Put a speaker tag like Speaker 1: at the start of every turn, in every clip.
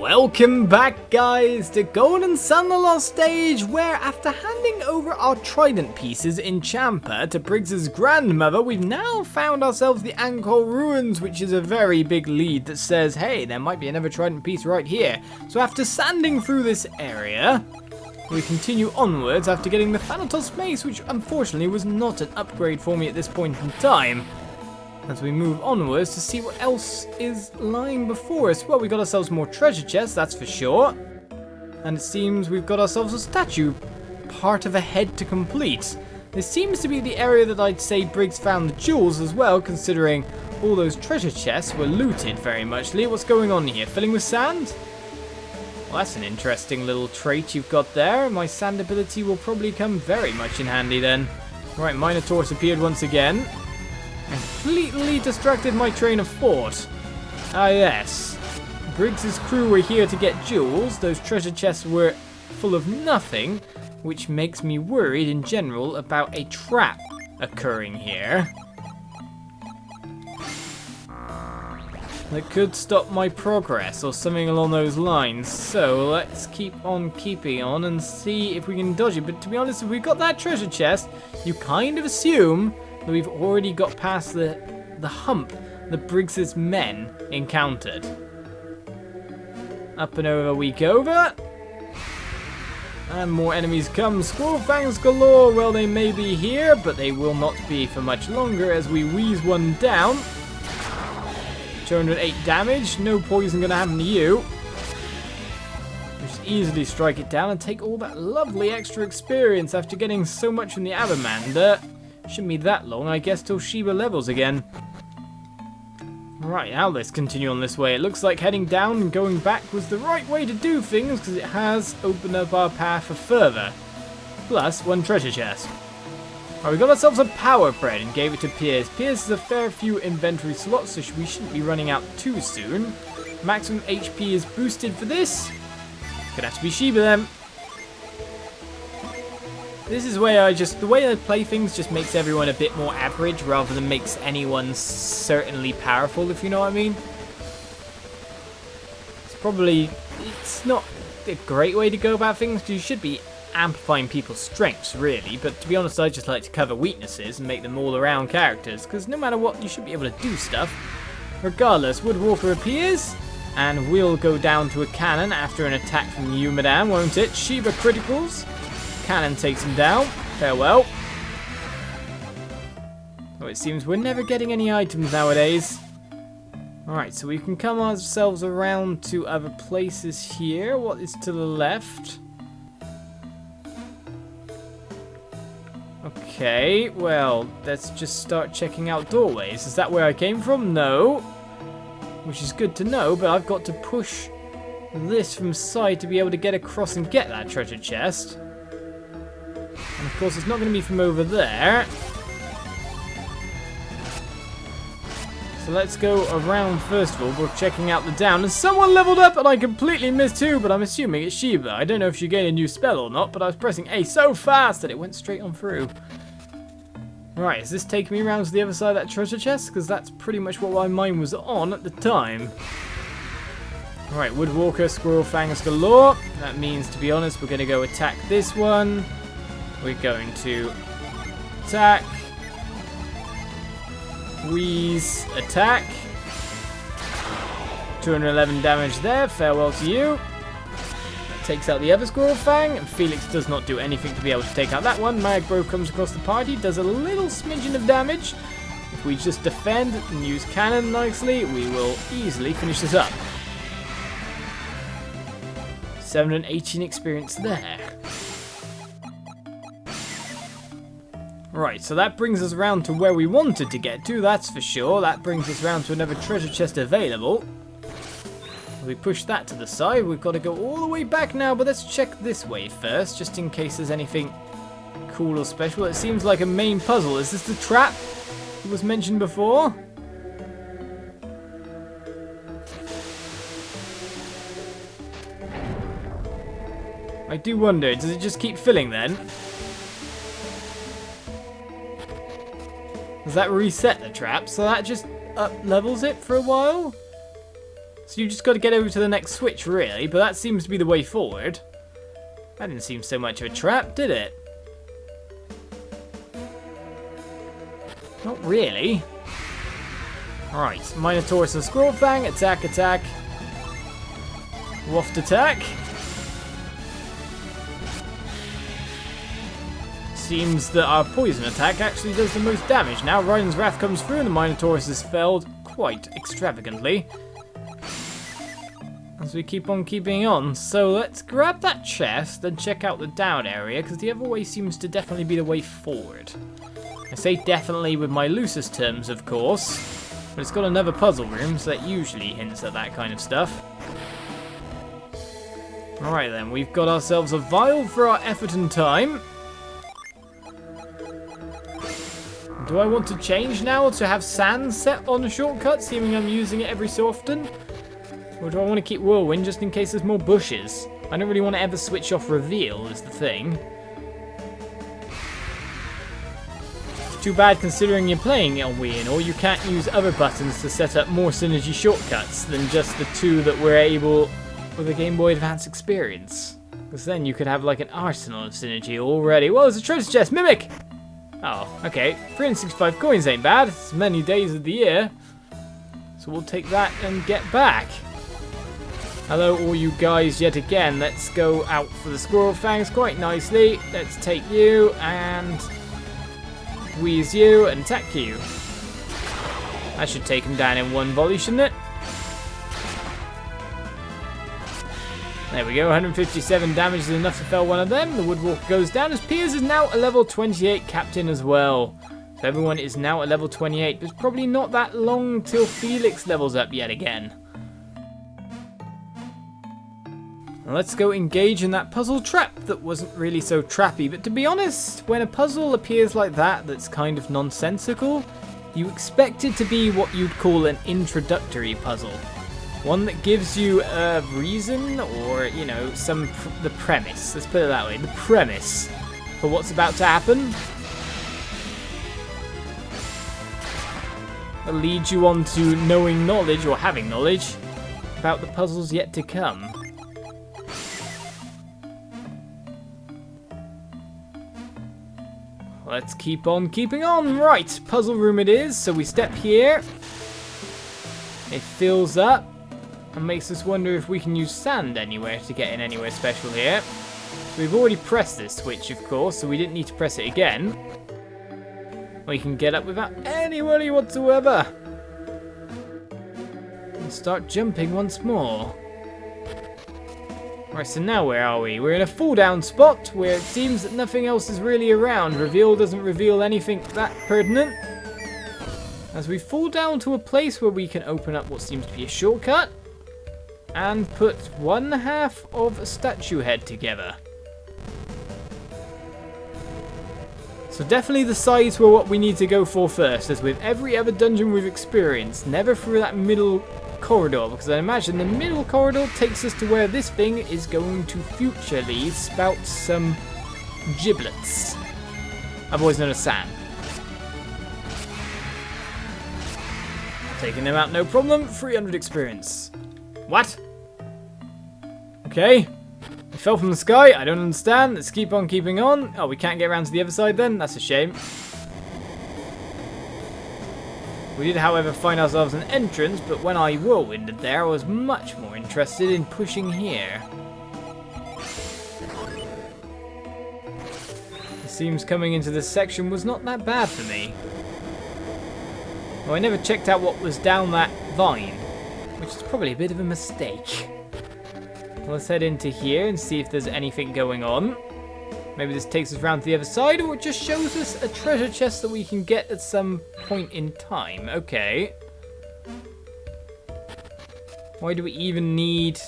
Speaker 1: Welcome back, guys, to Golden Sun: The Lost Stage, where after handing over our trident pieces in Champa to Briggs's grandmother, we've now found ourselves the Ankohl Ruins, which is a very big lead that says, hey, there might be another trident piece right here. So after sanding through this area, we continue onwards after getting the Thanatos Mace, which unfortunately was not an upgrade for me at this point in time. As we move onwards to see what else is lying before us. Well, we got ourselves more treasure chests, that's for sure. And it seems we've got ourselves a statue, part of a head to complete. This seems to be the area that I'd say Briggs found the jewels as well, considering all those treasure chests were looted very muchly. What's going on here? Filling with sand? Well, that's an interesting little trait you've got there. My sand ability will probably come very much in handy then. Right, Minotaurus appeared once again. Completely distracted my train of thought. Ah yes, Briggs's crew were here to get jewels. Those treasure chests were full of nothing, which makes me worried in general about a trap occurring here that could stop my progress or something along those lines. So let's keep on keeping on and see if we can dodge it. But to be honest, if we've got that treasure chest, you kind of assume that we've already got past the hump that Briggs's men encountered. Up and over we go over. And more enemies come. Squirrel fangs galore. Well, they may be here, but they will not be for much longer as we wheeze one down. 208 damage. No poison going to happen to you. Just easily strike it down and take all that lovely extra experience after getting so much from the Avamander. Shouldn't be that long, I guess, till Sheba levels again. Right, now let's continue on this way. It looks like heading down and going back was the right way to do things, because it has opened up our path for further. Plus, one treasure chest. Right, we got ourselves a power bread and gave it to Piers. Piers has a fair few inventory slots, so we shouldn't be running out too soon. Maximum HP is boosted for this. Gonna have to be Sheba then. This is where the way I play things just makes everyone a bit more average rather than makes anyone certainly powerful, if you know what I mean. It's not a great way to go about things, because you should be amplifying people's strengths, really. But to be honest, I just like to cover weaknesses and make them all around characters, because no matter what, you should be able to do stuff. Regardless, Woodwalker appears, and we'll go down to a cannon after an attack from you, madame, won't it? Sheba criticals. Cannon takes him down. Farewell. Oh, it seems we're never getting any items nowadays. Alright, so we can come ourselves around to other places here. What is to the left? Okay, well, let's just start checking out doorways. Is that where I came from? No. Which is good to know, but I've got to push this from side to be able to get across and get that treasure chest. And of course, it's not going to be from over there. So let's go around first of all. We're checking out the down. And someone leveled up and I completely missed who, but I'm assuming it's Sheba. I don't know if she gained a new spell or not, but I was pressing A so fast that it went straight on through. Right, is this taking me around to the other side of that treasure chest? Because that's pretty much what my mind was on at the time. Alright, Woodwalker, Squirrel Fangs galore. That means, to be honest, we're going to go attack this one. We're going to attack. Wheeze, attack. 211 damage there. Farewell to you. Takes out the other Squirrel Fang. And Felix does not do anything to be able to take out that one. Maggrove comes across the party. Does a little smidgen of damage. If we just defend and use cannon nicely, we will easily finish this up. 718 experience there. Right, so that brings us around to where we wanted to get to, that's for sure. That brings us around to another treasure chest available. We push that to the side. We've got to go all the way back now, but let's check this way first, just in case there's anything cool or special. It seems like a main puzzle. Is this the trap that was mentioned before? I do wonder, does it just keep filling then? Does that reset the trap? So that just up levels it for a while? So you just got to get over to the next switch, really, but that seems to be the way forward. That didn't seem so much of a trap, did it? Not really. Alright, Minotaurus and Squirrel Fang, attack, attack. Waft attack. Seems that our poison attack actually does the most damage. Now Ryan's Wrath comes through and the Minotaurus is felled quite extravagantly. As we keep on keeping on. So let's grab that chest and check out the down area, because the other way seems to definitely be the way forward. I say definitely with my loosest terms, of course, but it's got another puzzle room, so that usually hints at that kind of stuff. Alright then, we've got ourselves a vial for our effort and time. Do I want to change now to have sand set on a shortcut, seeming I'm using it every so often? Or do I want to keep whirlwind just in case there's more bushes? I don't really want to ever switch off reveal is the thing. Too bad considering you're playing it on Wii, or you can't use other buttons to set up more synergy shortcuts than just the two that we're able with a Game Boy Advance experience. Because then you could have like an arsenal of synergy already. Well, there's a treasure chest, Mimic! Oh, okay. 365 coins ain't bad. It's many days of the year. So we'll take that and get back. Hello all you guys yet again. Let's go out for the Squirrel Fangs quite nicely. Let's take you and wheeze you and attack you. That should take him down in one volley, shouldn't it? There we go, 157 damage is enough to fell one of them. The Woodwalker goes down as Piers is now a level 28 captain as well. So everyone is now at level 28. There's probably not that long till Felix levels up yet again. Now let's go engage in that puzzle trap that wasn't really so trappy. But to be honest, when a puzzle appears like that that's kind of nonsensical, you expect it to be what you'd call an introductory puzzle. One that gives you a reason or, you know, the premise. Let's put it that way. The premise for what's about to happen. That leads you on to knowing knowledge or having knowledge about the puzzles yet to come. Let's keep on keeping on. Right, puzzle room it is. So we step here. It fills up. And makes us wonder if we can use sand anywhere to get in anywhere special here. So we've already pressed this switch, of course, so we didn't need to press it again. We can get up without any worry whatsoever. And start jumping once more. Right, so now where are we? We're in a fall down spot where it seems that nothing else is really around. Reveal doesn't reveal anything that pertinent. As we fall down to a place where we can open up what seems to be a shortcut. And put one half of a statue head together. So definitely the sides were what we need to go for first, as with every other dungeon we've experienced, never through that middle corridor, because I imagine the middle corridor takes us to where this thing is going to futurely spout some giblets, otherwise known as sand. Taking them out no problem, 300 experience. What? Okay. It fell from the sky. I don't understand. Let's keep on keeping on. Oh, we can't get around to the other side then? That's a shame. We did, however, find ourselves an entrance, but when I whirlwinded there, I was much more interested in pushing here. It seems coming into this section was not that bad for me. Well, I never checked out what was down that vine, which is probably a bit of a mistake. Let's head into here and see if there's anything going on. Maybe this takes us around to the other side, or it just shows us a treasure chest that we can get at some point in time. Okay. Why do we even need...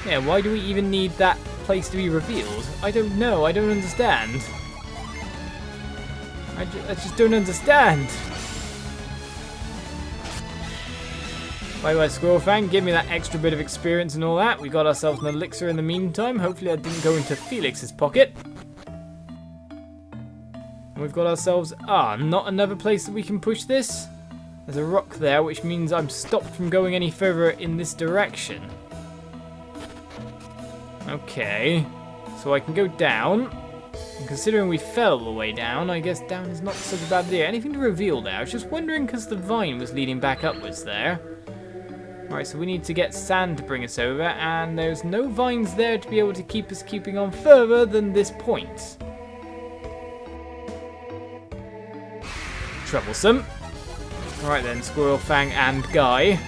Speaker 1: Yeah, why do we even need that place to be revealed? I don't know. I don't understand. I just don't understand. By the way, Squirrel Fang, give me that extra bit of experience and all that. We got ourselves an elixir in the meantime. Hopefully that didn't go into Felix's pocket. And we've got ourselves... not another place that we can push this. There's a rock there, which means I'm stopped from going any further in this direction. Okay, so I can go down. And considering we fell all the way down, I guess down is not such a bad idea. Anything to reveal there? I was just wondering because the vine was leading back upwards there. Alright, so we need to get sand to bring us over, and there's no vines there to be able to keep us keeping on further than this point. Troublesome. Alright then, Squirrel, Fang, and Guy.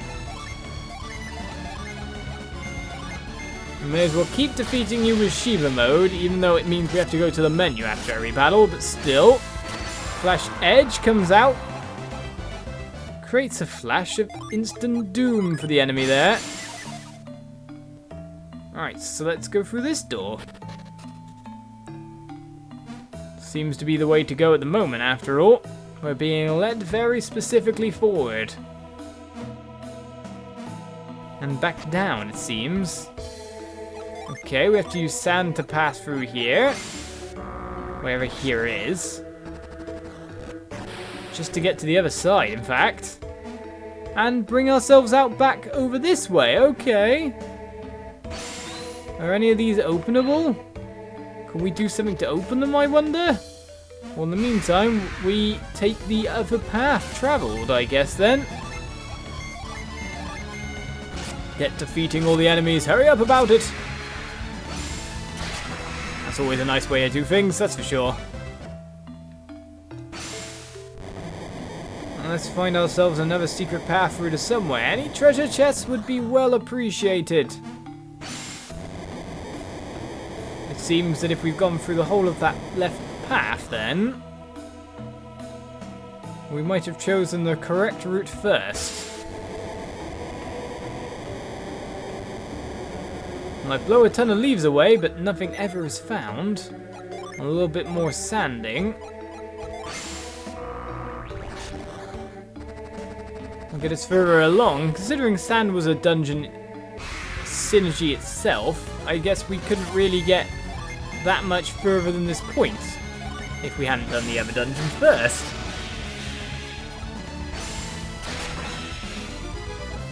Speaker 1: We may as well keep defeating you with Shiva mode, even though it means we have to go to the menu after every battle, but still. Flash Edge comes out. Creates a flash of instant doom for the enemy there. Alright, so let's go through this door. Seems to be the way to go at the moment, after all. We're being led very specifically forward. And back down, it seems. Okay, we have to use sand to pass through here. Wherever here is. Just to get to the other side, in fact. And bring ourselves out back over this way, okay. Are any of these openable? Can we do something to open them, I wonder? Well, in the meantime, we take the other path travelled, I guess, then. Get defeating all the enemies. Hurry up about it. That's always a nice way to do things, that's for sure. And let's find ourselves another secret path through to somewhere. Any treasure chests would be well appreciated. It seems that if we've gone through the whole of that left path, then we might have chosen the correct route first. And I blow a ton of leaves away, but nothing ever is found. A little bit more sanding. I'll get us further along. Considering sand was a dungeon synergy itself, I guess we couldn't really get that much further than this point if we hadn't done the other dungeons first.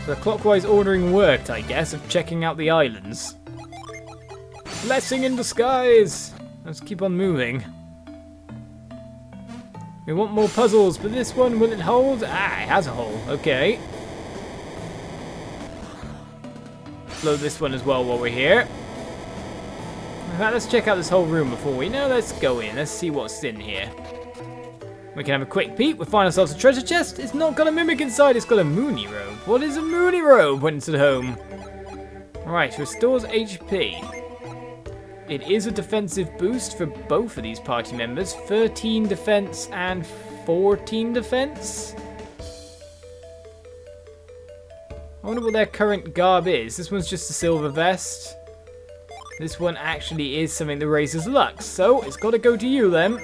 Speaker 1: So the clockwise ordering worked, I guess, of checking out the islands. Blessing in disguise! Let's keep on moving. We want more puzzles, but this one, will it hold? Ah, it has a hole. Okay. Load this one as well while we're here. In fact, let's check out this whole room before we... No, let's go in. Let's see what's in here. We can have a quick peek. We'll find ourselves a treasure chest. It's not got a mimic inside. It's got a Mooney robe. What is a Mooney robe when it's at home? Alright, restores HP. It is a defensive boost for both of these party members. 13 defense and 14 defense. I wonder what their current garb is. This one's just a silver vest. This one actually is something that raises luck, so it's got to go to you then.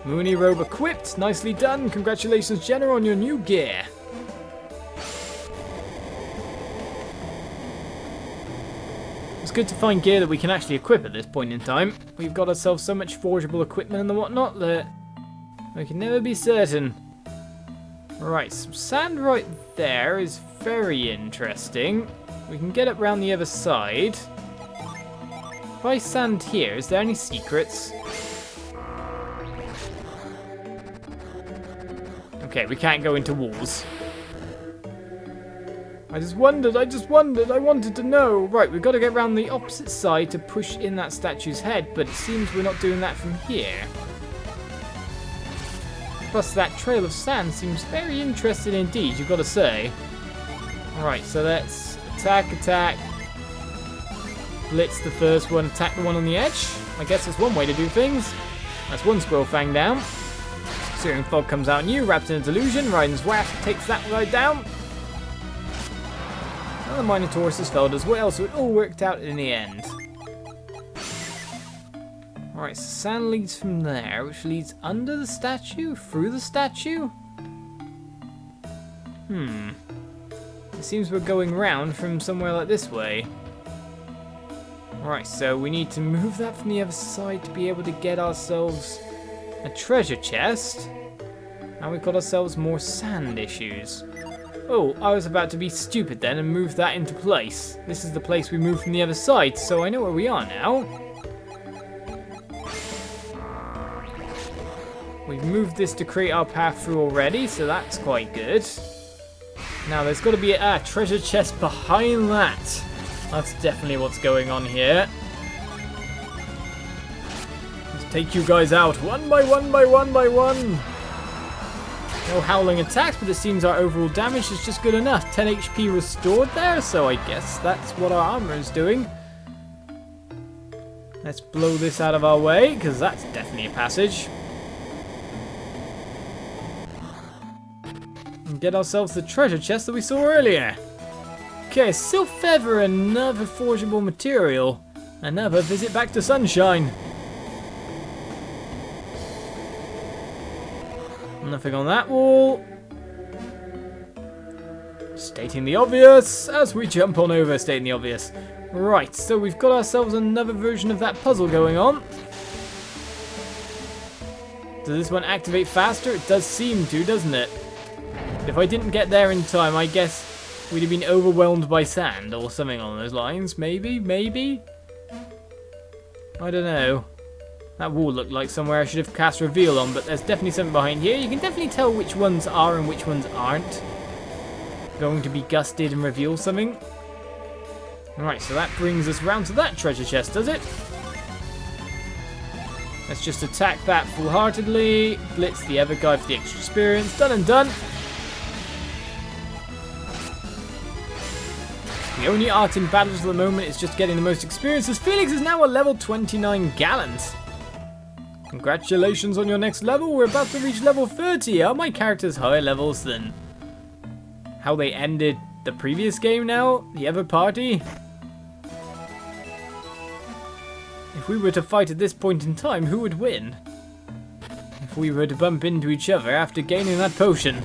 Speaker 1: Mooney robe equipped. Nicely done. Congratulations, Jenna, on your new gear. It's good to find gear that we can actually equip at this point in time. We've got ourselves so much forgeable equipment and whatnot that we can never be certain. Right, some sand right there is very interesting. We can get up round the other side. If I stand here, is there any secrets? Okay, we can't go into walls. I just wondered, I wanted to know. Right, we've got to get around the opposite side to push in that statue's head, but it seems we're not doing that from here. Plus, that trail of sand seems very interesting indeed, you've got to say. Alright, so let's attack. Blitz the first one, attack the one on the edge. I guess that's one way to do things. That's one Squirrel Fang down. Searing Fog comes out new, wrapped in a delusion. Raiden's Waft takes that guy down. And the Minotaurus has failed as well, so it all worked out in the end. Alright, so sand leads from there, which leads under the statue? Through the statue? It seems we're going round from somewhere like this way. Alright, so we need to move that from the other side to be able to get ourselves a treasure chest. And we've got ourselves more sand issues. Oh, I was about to be stupid then and move that into place. This is the place we moved from the other side, so I know where we are now. We've moved this to create our path through already, so that's quite good. Now, there's got to be a treasure chest behind that. That's definitely what's going on here. Let's take you guys out one by one by one by one. No howling attacks, but it seems our overall damage is just good enough. 10 HP restored there, so I guess that's what our armor is doing. Let's blow this out of our way, because that's definitely a passage. And get ourselves the treasure chest that we saw earlier. Okay, silk feather, another forgeable material. Another visit back to sunshine. Nothing on that wall. Stating the obvious as we jump on over, stating the obvious. Right, so we've got ourselves another version of that puzzle going on. Does this one activate faster? It does seem to, doesn't it? If I didn't get there in time, I guess we'd have been overwhelmed by sand or something along those lines. Maybe? I don't know. That wall looked like somewhere I should have cast reveal on, but there's definitely something behind here. You can definitely tell which ones are and which ones aren't going to be gusted and reveal something. Alright, so that brings us round to that treasure chest, does it? Let's just attack that full-heartedly. Blitz the other guy for the extra experience. Done and done. The only art in battles at the moment is just getting the most experience, as Felix is now a level 29 gallant. Congratulations on your next level. We're about to reach level 30. Are my characters higher levels than how they ended the previous game now? The other party? If we were to fight at this point in time, who would win? If we were to bump into each other after gaining that potion?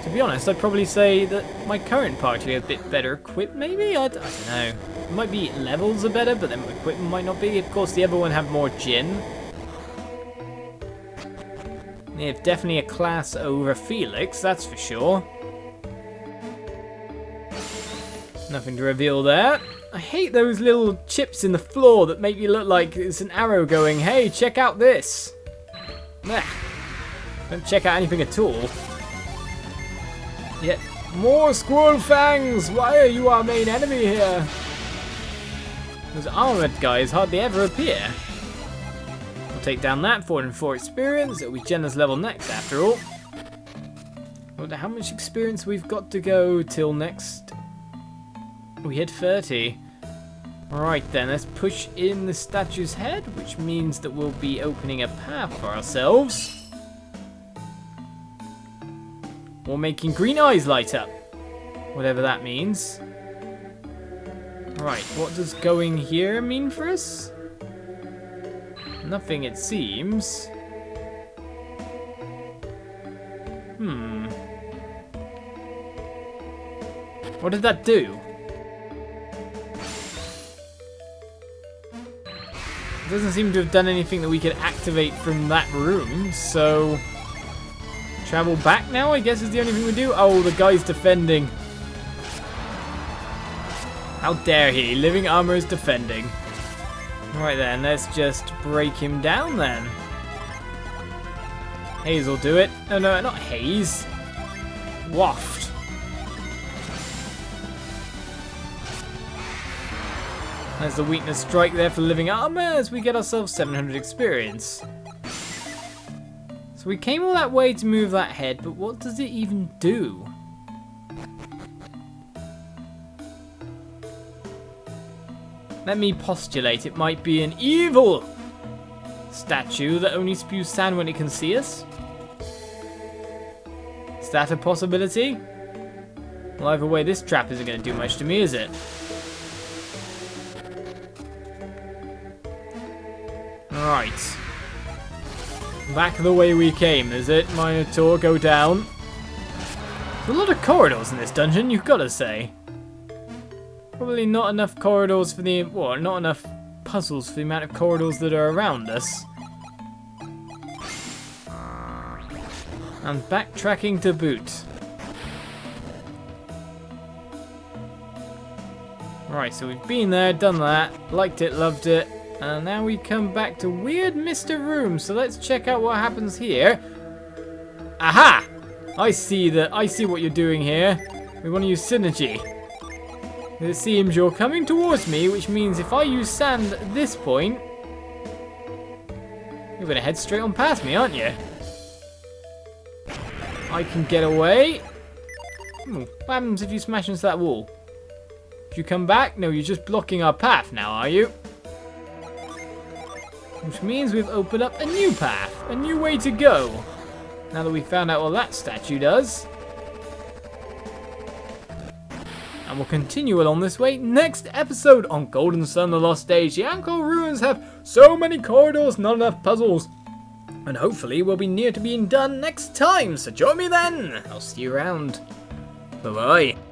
Speaker 1: To be honest, I'd probably say that my current party are a bit better equipped, maybe? I don't know. It might be levels are better, but then equipment might not be. Of course, the other one have more Jin. They have definitely a class over Felix, that's for sure. Nothing to reveal there. I hate those little chips in the floor that make you look like it's an arrow going, hey, check out this. Nah. Don't check out anything at all. Yet more squirrel fangs! Why are you our main enemy here? Those armored guys hardly ever appear. We'll take down that 404 experience. It'll be Jenna's level next after all. I wonder how much experience we've got to go till next. We hit 30. Alright then, let's push in the statue's head, which means that we'll be opening a path for ourselves. Or making green eyes light up. Whatever that means. Right, what does going here mean for us? Nothing, it seems. What did that do? It doesn't seem to have done anything that we could activate from that room, so... Travel back now, I guess, is the only thing we do. Oh, the guy's defending. How dare he? Living armor is defending. Right then, let's just break him down then. Haze will do it. No, no, not Haze. Waft. There's the weakness strike there for living armor as we get ourselves 700 experience. So we came all that way to move that head, but what does it even do? Let me postulate it might be an evil statue that only spews sand when it can see us. Is that a possibility? Well, either way, this trap isn't going to do much to me, is it? Alright. Back the way we came, is it? Minotaur, go down. There's a lot of corridors in this dungeon, you've got to say. Probably not enough corridors for the... well, not enough puzzles for the amount of corridors that are around us. And backtracking to boot. Right, so we've been there, done that, liked it, loved it, and now we come back to Weird Mr. Room. So let's check out what happens here. Aha! I see what you're doing here. We want to use synergy. It seems you're coming towards me, which means if I use sand at this point, you're going to head straight on past me, aren't you? I can get away. What happens if you smash into that wall? Do you come back? No, you're just blocking our path now, are you? Which means we've opened up a new path, a new way to go. Now that we've found out what that statue does. And we'll continue along this way next episode on Golden Sun, The Lost Stage. The Ankohl Ruins have so many corridors, not enough puzzles. And hopefully we'll be near to being done next time. So join me then. I'll see you around. Bye-bye.